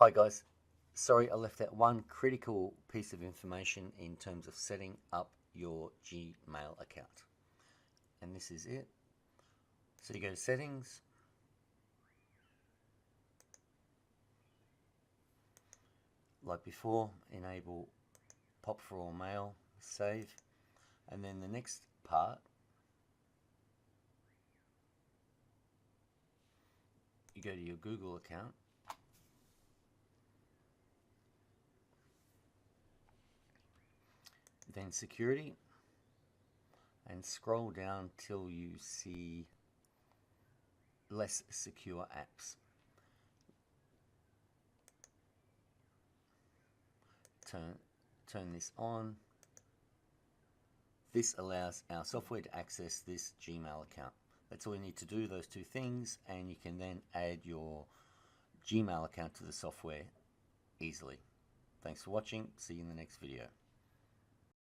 Hi guys, sorry I left out one critical piece of information in terms of setting up your Gmail account. And this is it. So you go to settings, like before, enable pop for all mail, save, and then the next part, you go to your Google account, then security, and scroll down till you see less secure apps. Turn this on. This allows our software to access this Gmail account. That's all you need to do, those two things, and you can then add your Gmail account to the software easily. Thanks for watching. See you in the next video.